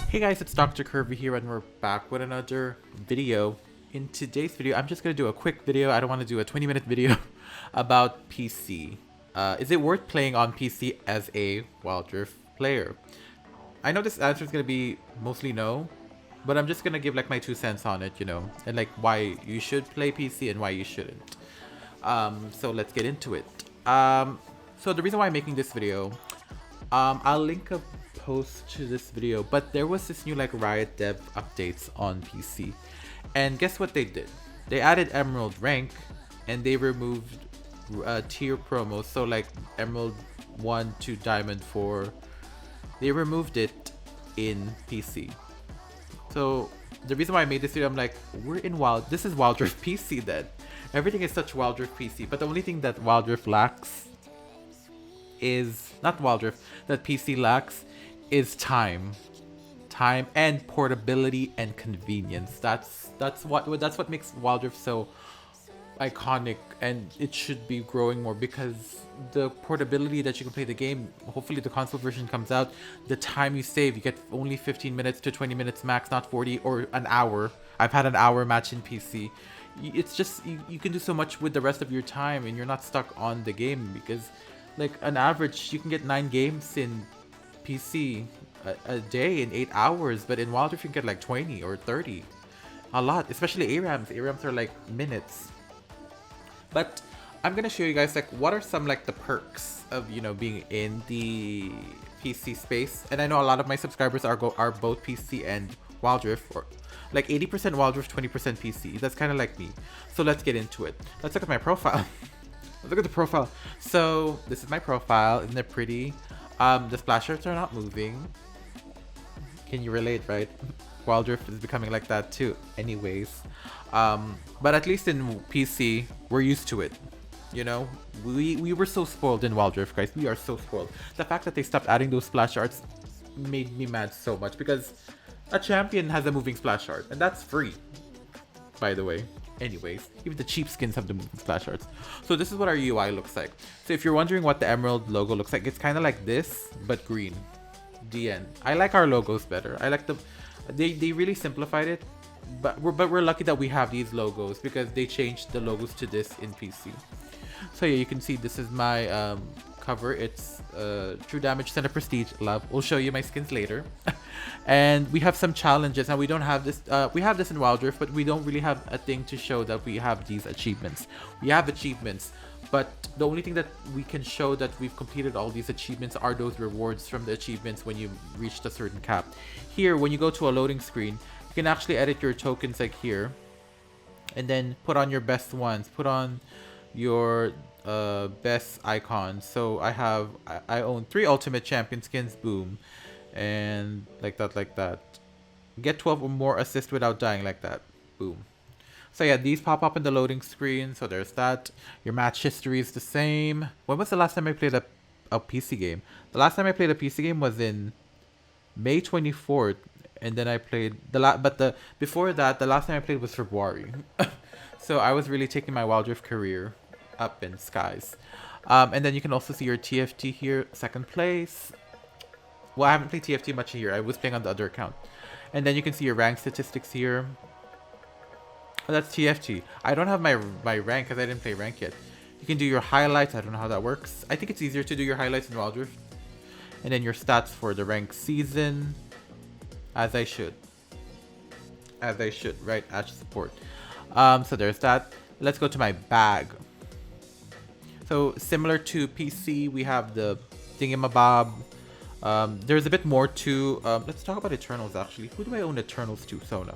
Hey guys, it's Dr. Kirby here and we're back with another video. In today's video, I'm just going to do a quick video. I don't want to do a 20-minute video about PC. Is it worth playing on PC as a Wild Rift player? I know this answer is going to be mostly no, but I'm just going to give like my 2 cents on it, and like why you should play PC and why you shouldn't. So let's get into it. So the reason why I'm making this video, I'll link a post to this video, but there was this new like Riot Dev updates on PC, and guess what they did? They added Emerald rank and they removed tier promos. So like Emerald 1 to Diamond 4, they removed it in PC. So the reason why I made this video, I'm like, this is Wild Rift PC then. Everything is such Wild Rift PC, but the only thing that Wild Rift lacks is not Wild Rift, that PC lacks is time and portability and convenience. That's what makes Wild Rift so iconic, and it should be growing more because the portability that you can play the game, hopefully the console version comes out, the time you save, you get only 15 minutes to 20 minutes max, not 40 or an hour. I've had an hour match in PC. It's just you can do so much with the rest of your time and you're not stuck on the game, because like an average you can get 9 games in PC a day in 8 hours, but in Wild Rift you can get like 20 or 30. A lot, especially ARAMs. ARAMs are like minutes. But I'm gonna show you guys like what are some like the perks of being in the PC space. And I know a lot of my subscribers are both PC and Wild Rift, or like 80% Wild Rift, 20% PC. That's kind of like me. So let's get into it. Let's look at my profile. Look at the profile. So this is my profile. Isn't it pretty? The splash arts are not moving. Can you relate, right? Wild Rift is becoming like that too. Anyways, but at least in PC, we're used to it. We were so spoiled in Wild Rift, guys. We are so spoiled. The fact that they stopped adding those splash arts made me mad so much, because a champion has a moving splash art, and that's free, by the way. Anyways, even the cheap skins have the moving splash arts. So this is what our UI looks like. So if you're wondering what the Emerald logo looks like, it's kind of like this, but green. The end. I like our logos better. I like they really simplified it, but we're lucky that we have these logos, because they changed the logos to this in PC. So yeah, you can see this is my cover. It's True Damage Center Prestige Love. We'll show you my skins later. And we have some challenges. Now we don't have this, we have this in Wild Rift, but we don't really have a thing to show that we have these achievements. We have achievements, but the only thing that we can show that we've completed all these achievements are those rewards from the achievements when you reached a certain cap. Here, when you go to a loading screen, you can actually edit your tokens like here, and then put on your best ones, put on your best icons. So I own 3 ultimate champion skins, boom, and like that. Get 12 or more assists without dying, like that, boom. So yeah, these pop up in the loading screen. So there's that. Your match history is the same. When was the last time I played a PC game? The last time I played a PC game was in May 24th, and then I played before that, the last time I played was February. So I was really taking my Wild Rift career up in skies. And then you can also see your TFT here, 2nd place. Well, I haven't played TFT much here. I was playing on the other account. And then you can see your rank statistics here. Oh, that's TFT. I don't have my rank because I didn't play rank yet. You can do your highlights. I don't know how that works. I think it's easier to do your highlights in Wild Rift. And then your stats for the rank season. As I should, right? Ash support. So there's that. Let's go to my bag. So similar to PC, we have the thingamabob. There's a bit more to. Let's talk about Eternals actually. Who do I own Eternals to? Sona.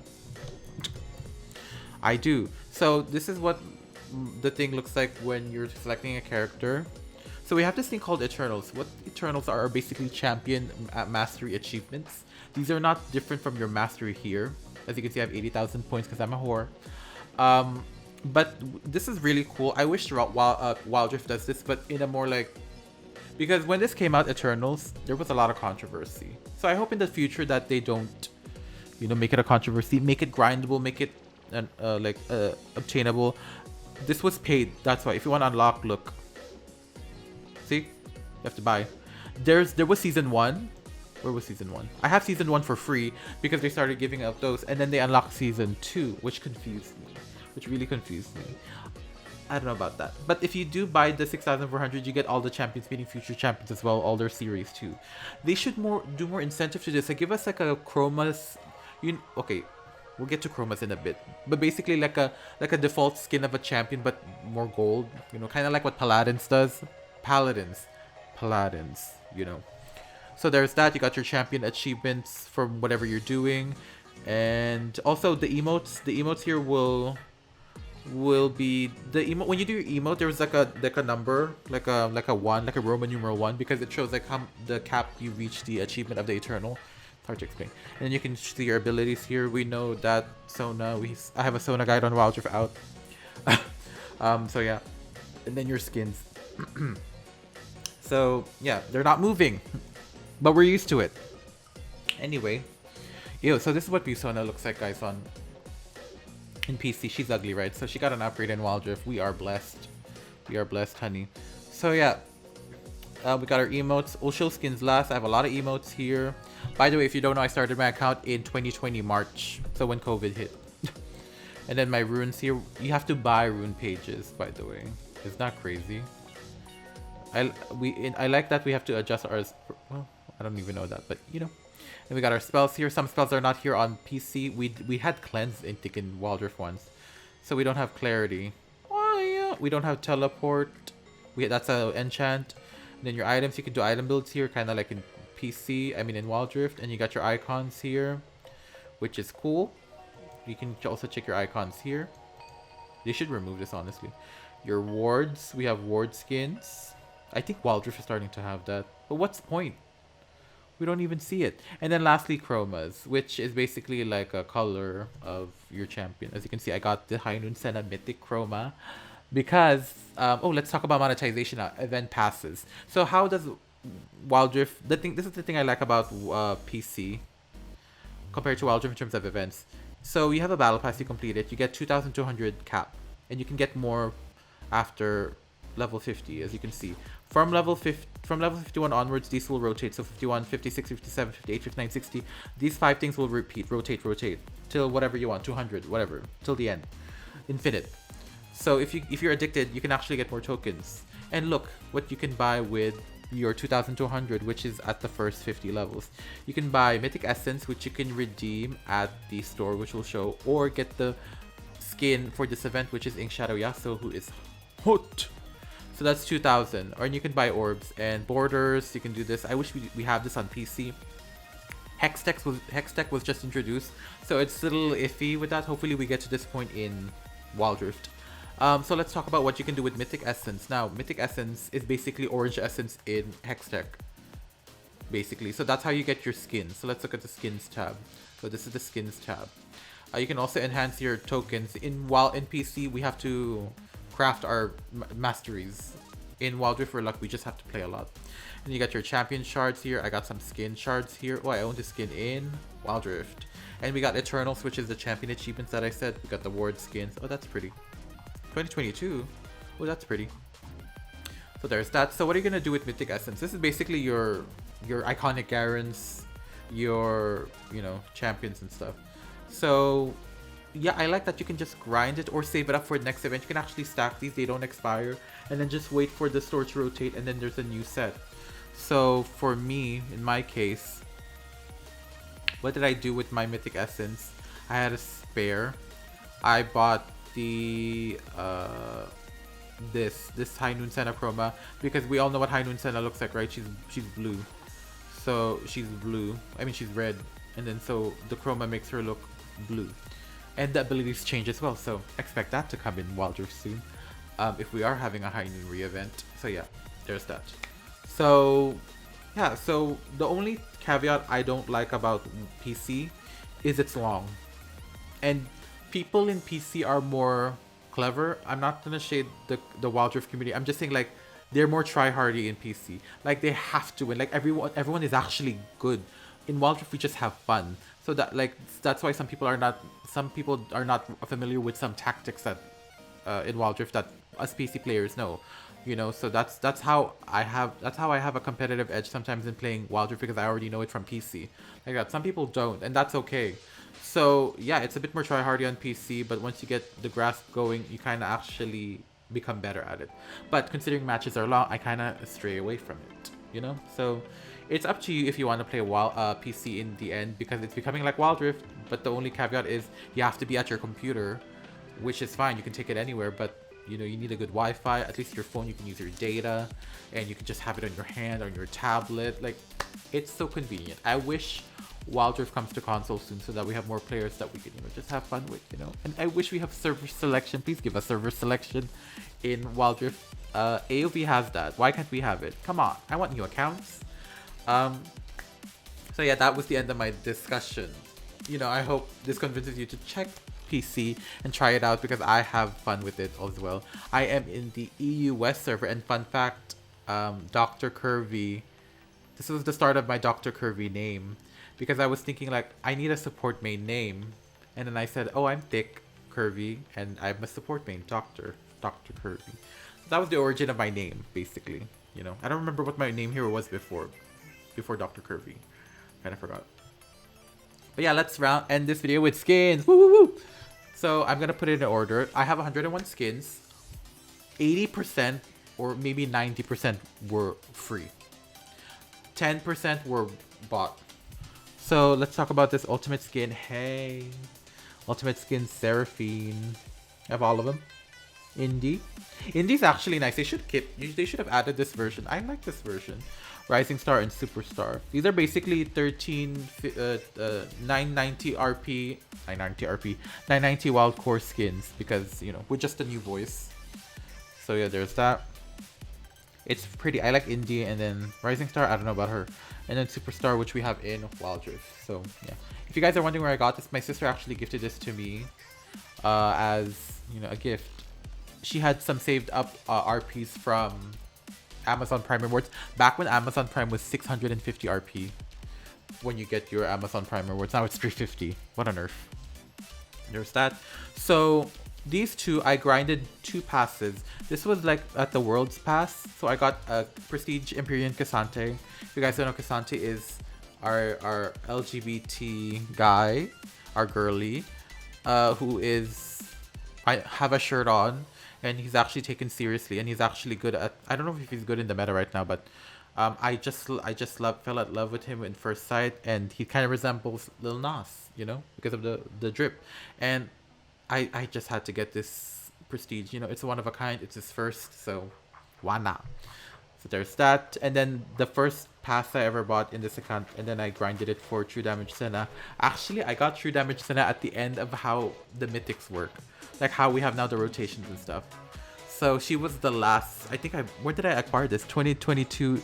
I do. So this is what the thing looks like when you're selecting a character. So we have this thing called Eternals. What Eternals are basically champion mastery achievements. These are not different from your mastery here. As you can see, I have 80,000 points because I'm a whore. But this is really cool. I wish Wild Rift does this, but in a more like... Because when this came out, Eternals, there was a lot of controversy. So I hope in the future that they don't, make it a controversy. Make it grindable, make it obtainable. This was paid. That's why. If you want to unlock, look. See? You have to buy. There was season 1. Where was season 1? I have season 1 for free because they started giving out those, and then they unlocked season 2, which confused me. Which really confused me. I don't know about that. But if you do buy the 6,400, you get all the champions meeting future champions as well, all their series too. They should do more incentive to this. Like give us like a chromas. Okay, we'll get to chromas in a bit. But basically like a default skin of a champion, but more gold. You know, kind of like what Paladins does. Paladins. You know. So there's that. You got your champion achievements from whatever you're doing, and also the emotes. The emotes here will be the emote. When you do your emote, there's like a number, like a 1, like a Roman numeral 1, because it shows like how the cap you reach the achievement of the Eternal. It's hard to explain. And then you can see your abilities here. We know that Sona. I have a Sona guide on Wild Rift out. So yeah, and then your skins. So yeah, they're not moving, but we're used to it. Anyway, so this is what Sona looks like, guys, on in PC. She's ugly, right? So she got an upgrade in Wild Rift. We are blessed. We are blessed, honey. So yeah, we got our emotes. We'll show skins last. I have a lot of emotes here. By the way, if you don't know, I started my account in 2020 March, so when COVID hit. And then my runes here. You have to buy rune pages, by the way. It's not crazy. I like that we have to adjust ours. Well, I don't even know that, but you know. And we got our spells here. Some spells are not here on PC. We had cleanse in Wild Rift once, so we don't have clarity. Oh yeah. We don't have teleport. That's a enchant. And then your items, you can do item builds here, kind of like in PC. I mean in Wild Rift. And you got your icons here, which is cool. You can also check your icons here. They should remove this, honestly. Your wards. We have ward skins. I think Wild Rift is starting to have that. But what's the point? We don't even see it. And then lastly, chromas, which is basically like a color of your champion. As you can see, I got the High Noon Senna Mythic Chroma because, let's talk about monetization now. Event passes. So how does Wild Rift, this is the thing I like about PC compared to Wild Rift in terms of events. So you have a battle pass, you complete it, you get 2,200 cap, and you can get more after level 50, as you can see. From level 51 onwards, these will rotate. So 51, 56, 57, 58, 59, 60. These 5 things will rotate, till whatever you want, 200, whatever, till the end, infinite. So if you're addicted, you can actually get more tokens. And look what you can buy with your 2,200, which is at the first 50 levels. You can buy Mythic Essence, which you can redeem at the store, which will show, or get the skin for this event, which is Ink Shadow Yasuo, who is hot. So that's 2,000. Or you can buy orbs and borders. You can do this. I wish we have this on PC. Hextech was just introduced, so it's a little iffy with that. Hopefully we get to this point in Wild Rift. So let's talk about what you can do with Mythic Essence. Now, Mythic Essence is basically Orange Essence in Hextech, basically. So that's how you get your skins. So let's look at the skins tab. So this is the skins tab. You can also enhance your tokens. While in PC, we have to craft our masteries. In Wild Rift, we just have to play a lot. And you got your champion shards here. I got some skin shards here. Oh, I own the skin in Wild Rift. And we got Eternals, which is the champion achievements that I said. We got the ward skins. Oh, that's pretty. 2022. Oh, that's pretty. So there's that. So what are you gonna do with Mythic Essence? This is basically your iconic Garens, your champions and stuff. So yeah, I like that you can just grind it or save it up for the next event. You can actually stack these, they don't expire, and then just wait for the store to rotate, and then there's a new set. So for me, in my case, what did I do with my Mythic Essence? I had a spare. I bought the this High Noon Senna Chroma, because we all know what High Noon Senna looks like, right? She's blue. So she's blue. I mean, she's red, and then so the Chroma makes her look blue. And the abilities change as well, so expect that to come in Wild Rift soon, if we are having a High Noon re-event. So yeah, there's that. So yeah, so the only caveat I don't like about PC is it's long. And people in PC are more clever. I'm not gonna shade the Wild Rift community. I'm just saying, like, they're more try-hardy in PC. Like, they have to win. Like, everyone is actually good. In Wild Rift, we just have fun. So that's why some people are not familiar with some tactics that in Wild Rift that us PC players know. You know, so that's how I have a competitive edge sometimes in playing Wild Rift, because I already know it from PC. Like that. Some people don't, and that's okay. So yeah, it's a bit more tryhardy on PC, but once you get the grasp going, you kind of actually become better at it. But considering matches are long, I kind of stray away from it. You know, so it's up to you if you want to play PC in the end, because it's becoming like Wild Rift. But the only caveat is you have to be at your computer, which is fine. You can take it anywhere, but you know, you need a good Wi-Fi. At least your phone, you can use your data, and you can just have it on your hand, on your tablet. Like, it's so convenient. I wish Wild Rift comes to console soon, so that we have more players that we can, you know, just have fun with, you know. And I wish we have server selection. Please give us server selection in Wild Rift. AOV has that. Why can't we have it? Come on, I want new accounts. So yeah, that was the end of my discussion. You know, I hope this convinces you to check PC and try it out, because I have fun with it as well. I am in the EU West server, and fun fact, Dr. Curvy, this was the start of my Dr. Curvy name, because I was thinking like, I need a support main name, and then I said, oh, I'm thick, curvy, and I'm a support main, Dr. Curvy. That was the origin of my name, basically. You know, I don't remember what my name here was before Dr. Curvy. Kind of forgot. But yeah, let's end this video with skins. Woo woo woo! So I'm gonna put it in order. I have 101 skins. 80% or maybe 90% were free. 10% were bought. So let's talk about this ultimate skin. Hey, ultimate skin Seraphine. I have all of them. Indie's actually nice. They should have added this version. I like this version. Rising Star and Superstar. These are basically 990 RP 990 wild core skins, because you know, we're just a new voice. So yeah, there's that. It's pretty. I like Indie, and then Rising Star, I don't know about her. And then Superstar, which we have in Wild Rift. So yeah. If you guys are wondering where I got this, my sister actually gifted this to me as, you know, a gift. She had some saved up RPs from Amazon Prime rewards back when Amazon Prime was 650 RP when you get your Amazon Prime rewards. Now it's 350. What on earth? There's that. So these two, I grinded 2 passes. This was like at the World's Pass. So I got a Prestige Empyrean Cassante. If you guys don't know, Cassante is our LGBT guy, our girly, who is, I have a shirt on, and he's actually taken seriously, and he's actually good at, I don't know if he's good in the meta right now, but I just fell in love with him in first sight, and he kind of resembles Lil Nas, you know, because of the drip. And I just had to get this Prestige, you know, it's one of a kind, it's his first, so why not? So there's that. And then the first pass I ever bought in this account, and then I grinded it for True Damage Senna. Actually, I got True Damage Senna at the end of how the mythics work, like how we have now the rotations and stuff. So she was the last, I think where did I acquire this? 2022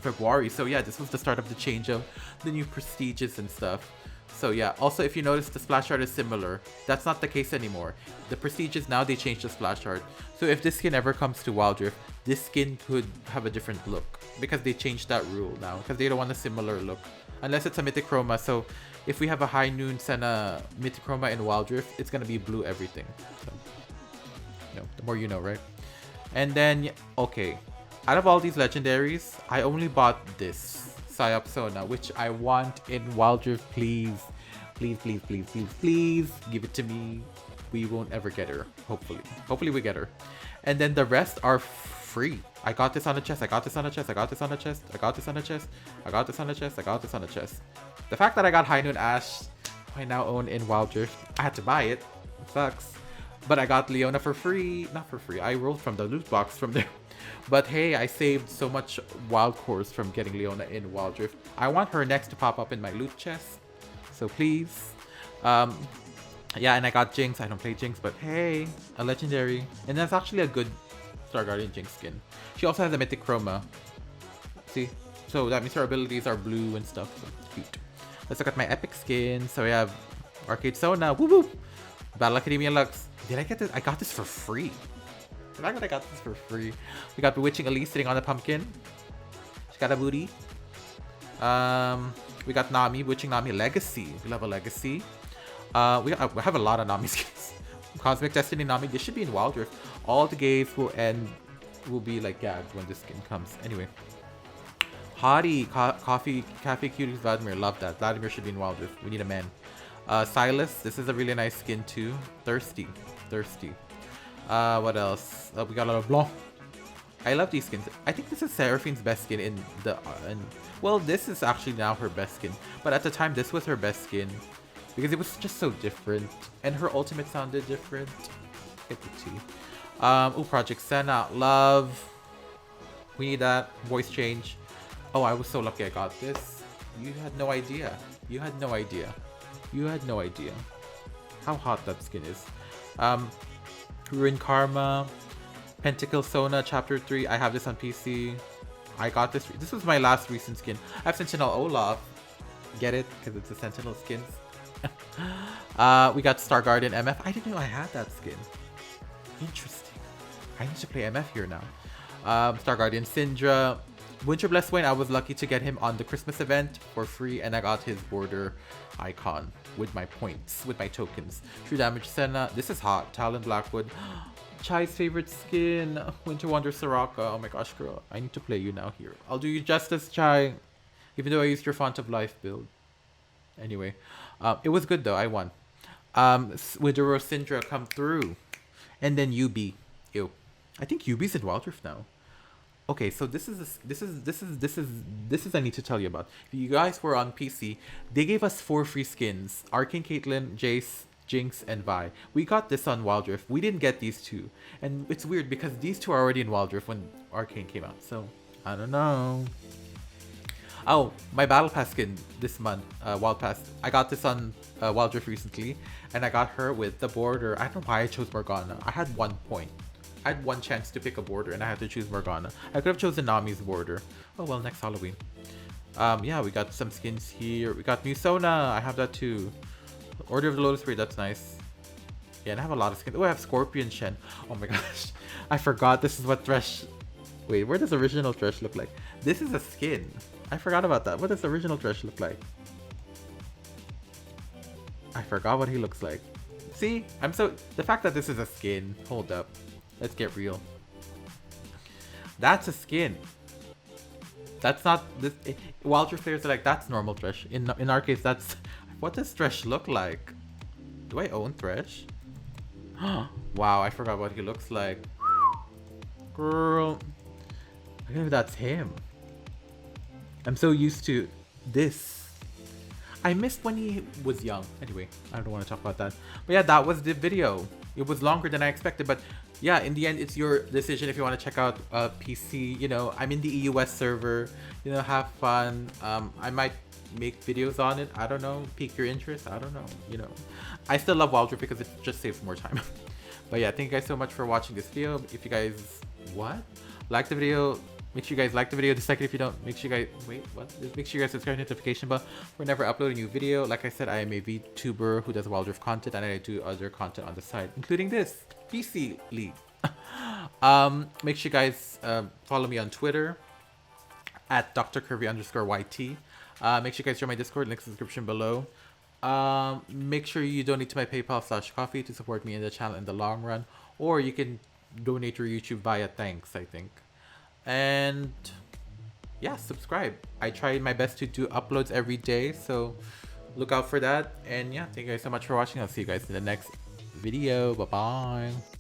February. So yeah, this was the start of the change of the new prestiges and stuff. So yeah, also if you notice, the splash art is similar. That's not the case anymore. The prestiges now, they changed the splash art. So if this skin ever comes to Wild Rift, this skin could have a different look, because they changed that rule now, because they don't want a similar look unless it's a mythic chroma. So if we have a High Noon Senna mythic chroma in Wild Rift, it's gonna be blue everything. So, you know, the more you know, right? And then, okay, out of all these legendaries, I only bought this Psyop Sona, which I want in Wild Rift. Please, please, please, please, please, please give it to me. We won't ever get her, hopefully we get her. And then the rest are free. I got this on a chest, I got this on a chest, I got this on a chest, I got this on a chest, I got this on a chest, I got this on a chest. The fact that I got High Noon Ash, who I now own in Wild Rift, I had to buy it. It sucks. But I got Leona for free. Not for free, I rolled from the loot box from there. But hey, I saved so much wild cores from getting Leona in Wild Rift. I want her next to pop up in my loot chest, so please. Yeah, and I got Jinx. I don't play Jinx, but hey, a legendary. And that's actually a good Star Guardian Jinx skin. She also has a mythic chroma. See? So that means her abilities are blue and stuff. So cute. Let's look at my epic skins. So we have Arcade Sona. Woo woo! Battle Academia Lux. Did I get this? I got this for free. The fact that I got this for free. We got Bewitching Elise sitting on the pumpkin. She got a booty. We got Nami, Bewitching Nami Legacy. We love a Legacy. We have a lot of Nami skins. Cosmic Destiny Nami. This should be in Wild Rift. All the gates will end will be like gagged when this skin comes. Anyway. Hottie, Cafe Cuties Vladimir, love that. Vladimir should be in Wild Rift. We need a man. Silas, this is a really nice skin too. Thirsty. What else? We got a LeBlanc. I love these skins. I think this is Seraphine's best skin in the... well, this is actually now her best skin. But at the time, this was her best skin. Because it was just so different. And her ultimate sounded different. Get the tea. Project Senna. Love. We need that. Voice change. Oh, I was so lucky I got this. You had no idea. You had no idea. You had no idea how hot that skin is. Ruin Karma, Pentakill Sona Chapter 3. I have this on PC. I got this. This was my last recent skin. I have Sentinel Olaf. Get it? Because it's a Sentinel skins. We got Star Guardian MF. I didn't know I had that skin. Interesting. I need to play MF here now. Star Guardian Syndra. Winter Blessed Wayne, I was lucky to get him on the Christmas event for free, and I got his border icon with my points, with my tokens. True Damage Senna, this is hot. Talon Blackwood, Chai's favorite skin, Winter Wonder Soraka. Oh my gosh, girl, I need to play you now here. I'll do you justice, Chai, even though I used your Font of Life build. Anyway, it was good though, I won. Widoro Syndra come through, and then Yubi. Ew, I think Yubi's in Wild Rift now. Okay, so this is I need to tell you about. If you guys were on PC, they gave us 4 free skins: Arcane Caitlyn, Jace, Jinx, and Vi. We got this on Wild Rift. We didn't get these 2, and it's weird because these 2 are already in Wild Rift when Arcane came out. So I don't know. Oh, my Battle Pass skin this month, Wild Pass. I got this on Wild Rift recently, and I got her with the border. I don't know why I chose Morgana. I had 1 point. I had 1 chance to pick a border and I had to choose Morgana. I could have chosen Nami's border. Oh well, next Halloween. Yeah, we got some skins here. We got Musona. I have that too. Order of the Lotus Blade, that's nice. Yeah, and I have a lot of skins. Oh, I have Scorpion Shen. Oh my gosh. I forgot this is what Thresh... Wait, where does original Thresh look like? This is a skin. I forgot about that. What does original Thresh look like? I forgot what he looks like. See? The fact that this is a skin. Hold up. Let's get real. That's a skin. That's not this. Wild Rift players are like, that's normal Thresh. In our case, that's... What does Thresh look like? Do I own Thresh? Wow, I forgot what he looks like. Girl. I don't know if that's him. I'm so used to this. I missed when he was young. Anyway, I don't want to talk about that. But yeah, that was the video. It was longer than I expected, but yeah, in the end, it's your decision if you want to check out PC. You know, I'm in the EUS server. You know, have fun. I might make videos on it. I don't know. Pique your interest. I don't know. You know, I still love Wild Rift because it just saves more time. But yeah, thank you guys so much for watching this video. If you guys like the video, make sure you guys like the video. The second, if you don't, make sure you guys make sure you guys subscribe to the notification bell. Whenever I upload a new video. Like I said, I am a VTuber who does Wild Rift content, and I do other content on the side, including this PC League. Make sure you guys follow me on Twitter at drcurvy_YT. Make sure you guys join my Discord, links in the description below. Make sure you donate to my PayPal/Coffee to support me in the channel in the long run, or you can donate to YouTube via thanks, I think. And yeah, subscribe. I try my best to do uploads every day, so look out for that. And yeah, thank you guys so much for watching. I'll see you guys in the next video. Bye bye.